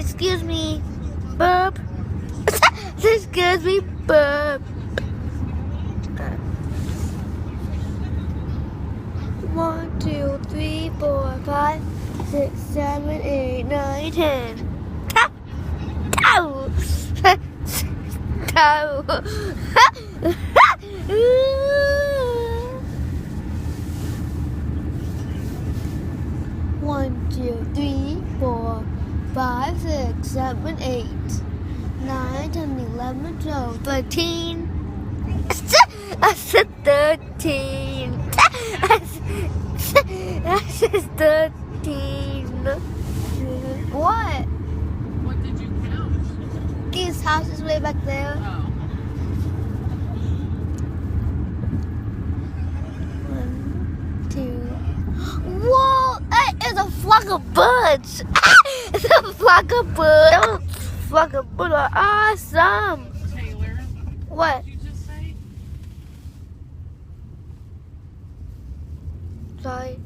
Excuse me, burp. Excuse me, burp. 1, 2, 3, 4, 5, 6, 7, 8, 9, 10. Toe! Toe! 1, 2, 3, 4, 5, 6, 7, 8, 9, 10, 11, 12, 13. I said 13. I said 13. What? What did you count? His house is way back there. Oh. 1, 2. Whoa! That is a flock of birds. It's a flock of birds. Those flock of birds are awesome. Taylor, What? what did you just say? Sorry.